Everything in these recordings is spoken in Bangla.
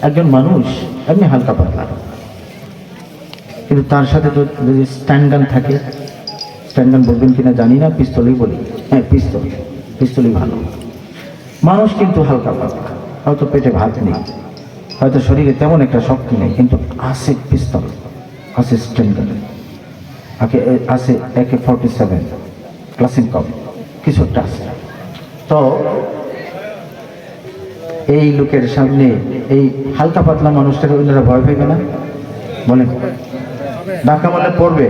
একজন মানুষ এমনি হালকা পাতলা, কিন্তু তার সাথে তো যদি স্ট্যান্ড গান থাকে, স্ট্যান্ড গান বলবেন কিনা জানি না, পিস্তলই বলি, হ্যাঁ পিস্তলই ভালো। মানুষ কিন্তু হালকা পাতলা, হয়তো পেটে ভাত নেই, হয়তো শরীরে তেমন একটা শক্তি নেই, কিন্তু আছে পিস্তল, আছে স্ট্যান্ড গান, আছে AK-47 ক্লাসিক কম, কিছু একটা আছে। তো এই লোকের সামনে এই হালকা পাতলা মানুষটাকে ওনারা ভয় পাইবে না? বলেন, ধাক্কা মারলে পড়বে,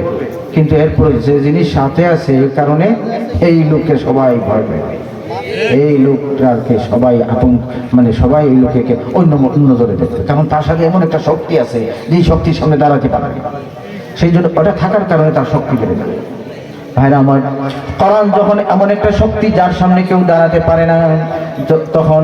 কিন্তু এরপরে যে জিনিস সাথে আছে এই কারণে এই লোককে সবাই ভয় পাইবে, এই লোকটাকে সবাই আতঙ্ক, মানে সবাই এই লোককে অন্য নজরে দেখবে, কারণ তার সাথে এমন একটা শক্তি আছে যে শক্তির সামনে দাঁড়াতে পারবে, সেই জন্য ওটা থাকার কারণে তার শক্তি বেড়ে যাবে। ভাইরা আমার, কোরআন যখন এমন একটা শক্তি যার সামনে কেউ দাঁড়াতে পারে না, তখন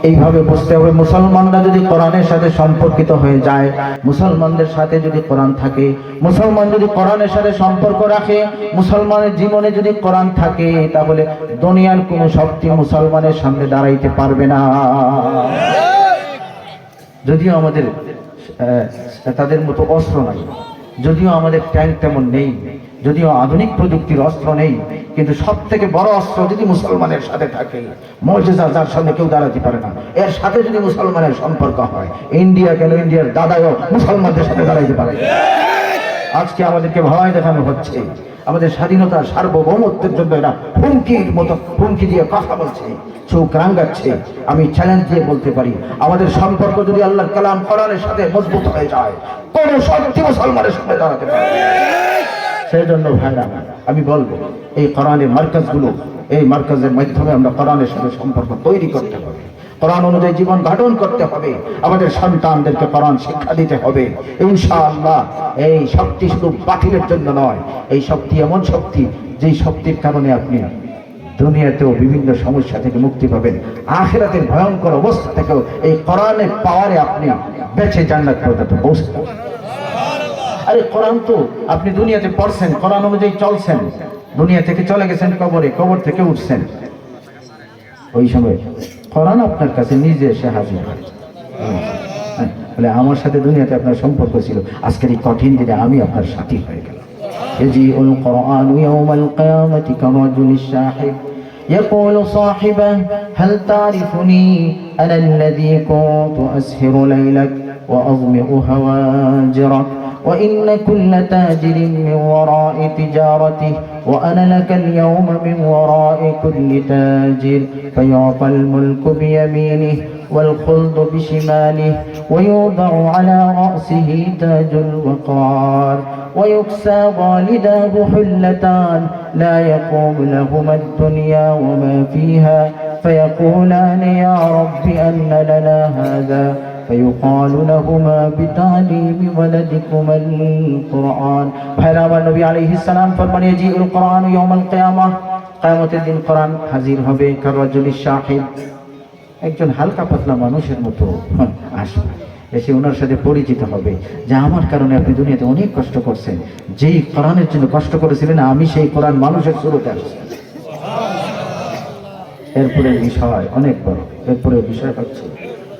এইভাবে বুঝতে হবে, মুসলমানরা যদি কোরআনের সাথে সম্পর্কিত হয়ে যায়, মুসলমানদের সাথে যদি কোরআন থাকে, মুসলমান যদি কোরআনের সাথে সম্পর্ক রাখে, মুসলমানের জীবনে যদি কোরআন থাকে, তাহলে দুনিয়ার কোনো শক্তি মুসলমানের সামনে দাঁড়াইতে পারবে না। যদিও আমাদের তাদের মতো অস্ত্র নাই, যদিও আমাদের ট্যাঙ্ক তেমন নেই, যদিও আধুনিক প্রযুক্তির অস্ত্র নেই, কিন্তু সব থেকে বড় অস্ত্র যদি মুসলমানের সাথে থাকে, মুজিজা যার সামনে কেউ দাঁড়াতে পারে না, এর সাথে যদি মুসলমানের সম্পর্ক হয়, ইন্ডিয়া কেন, ইন্ডিয়ার দাদাও মুসলমানদের সাথে দাঁড়াইতে পারে। আজকে আমাদেরকে ভয় দেখানো হচ্ছে, আমাদের স্বাধীনতা সার্বভৌমত্বের জন্য এরা হুমকির মতো হুমকি দিয়ে কথা বলছে, চোখ রাঙ্গাচ্ছে। আমি চ্যালেঞ্জ দিয়ে বলতে পারি, আমাদের সম্পর্ক যদি আল্লাহর কালাম কোরআনের সাথে মজবুত হয়ে যায়, কোন শক্তি মুসলমানের সাথে দাঁড়াতে পারে। সেই জন্য ভাইরা আমি বলবো, এই কোরআনের মার্কাজগুলো, এই মার্কাজের মাধ্যমে আমরা কোরআনের সাথে সম্পর্ক তৈরি করতে হবে, কোরআন অনুযায়ী জীবন গঠন করতে হবে, আমাদের সন্তানদেরকে কোরআন শিক্ষা দিতে হবে। ইনশাআল্লাহ এই শক্তি শুধু বাতিলের জন্য নয়, এই শক্তি এমন শক্তি যেই শক্তির কারণে আপনি দুনিয়াতেও বিভিন্ন সমস্যা থেকে মুক্তি পাবেন, আখিরাতের ভয়ঙ্কর অবস্থা থেকেও এই কোরআনের পাওয়ারে আপনি বেঁচে জান্নাত পর্যন্ত পৌঁছতে। আরে কোরআন তো আপনি দুনিয়াতে পড়ছেন, কোরআন অনুযায়ী চলছেন, দুনিয়া থেকে চলে গেছেন কবরে, কবর থেকে উঠছেন, ওই সময় কোরআন আপনার কাছে নিজে এসে হাজির হয়। বলে আমার সাথে দুনিয়াতে আপনার সম্পর্ক ছিল, আজকের এই কঠিন দিনে আমি আপনার সাথী হয়ে গেলাম। ইয়াজিউল কুরআনু ইয়াওমাল কিয়ামাতি কারাজুলিশ শাহিদ ইয়াকুলু সাহিবা হাল তারিফুনি আনা আল্লাযী কুনতু আসহিরু লাইলাক ওয়া আযমিউ হাওয়াজিরাক وإن كل تاجر من وراء تجارته وأنا لك اليوم من وراء كل تاجر فيعطى الملك بيمينه والخلد بشماله ويوضع على رأسه تاج الوقار ويكسى والداه حلتان لا يقوم لهما الدنيا وما فيها فيقولان يا رب أن لنا هذا فيقال لهما بتعليم ولدكما القرآن। ভাইরা আমার, নবী আলাইহিস সালাম ফরমান, ইয়াজিউল কুরআন ইয়াউমাল কিয়ামাহ, কিয়ামতের দিন কোরআন হাজির হবে কারাজুলিশ শাহিদ, একজন হালকা পাতলা মানুষের মতো আসবে, এসে ওনার সাথে পরিচিত হবে যে আমার কারণে আপনি দুনিয়াতে অনেক কষ্ট করছেন, যেই কোরআনের জন্য কষ্ট করেছিলেন আমি সেই কোরআন মানুষের শুরুতে আসছি। এরপরে বিষয় অনেক বড়, এরপরে বিষয় হচ্ছে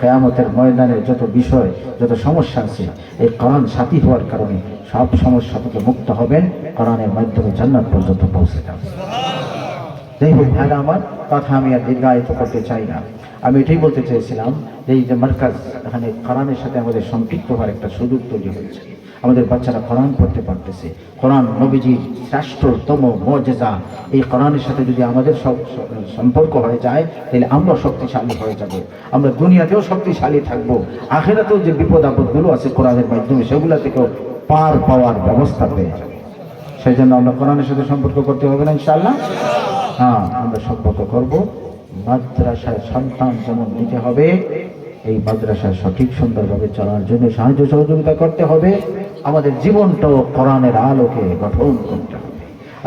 কিয়ামতের ময়দানে যত বিষয়, যত সমস্যা আছে, এই কোরআন সাথী হওয়ার কারণে সব সমস্যা থেকে মুক্ত হবেন, কোরআনের মাধ্যমে জান্নাত পর্যন্ত পৌঁছে যাবেন। যাই হোক ভাইরা আমার, কথা আমি আর দীর্ঘায়িত করতে চাই না, আমি এটাই বলতে চেয়েছিলাম যে এই যে মার্কাজ, এখানে কোরআনের সাথে আমাদের সম্পৃক্ত হওয়ার একটা সুযোগ তৈরি হয়েছে, আমাদের বাচ্চারা কোরআন পড়তে পারতেছে, কোরআন নবীজির শ্রেষ্ঠতম মুজিজা, এই কোরআনের সাথে যদি আমাদের সব সম্পর্ক হয়ে যায়, তাহলে আমরা শক্তিশালী হয়ে যাব, আমরা দুনিয়াতেও শক্তিশালী থাকবো, আখিরাতেও যে বিপদ আপদগুলো আছে কোরআনের মাধ্যমে সেগুলো থেকেও পার পাওয়ার ব্যবস্থা পেয়ে যাবে। সেই জন্য আমরা কোরআনের সাথে সম্পর্ক করতে হবে না ইনশাআল্লাহ। হ্যাঁ, আমরা সম্পর্ক করব। মাদ্রাসায় সন্তান যেমন নিতে হবে, এই মাদ্রাসায় সঠিক সুন্দরভাবে চলার জন্য সাহায্য সহযোগিতা করতে হবে, আমাদের জীবনটাও কোরআনের আলোকে গঠন করতে হবে।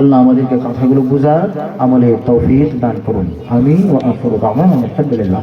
আল্লাহ আমাদেরকে কথাগুলো বুঝার আমলে তৌফিক দান করুন। আমিন ওয়া আখিরু দাওয়ানা আলহামদুলিল্লাহ।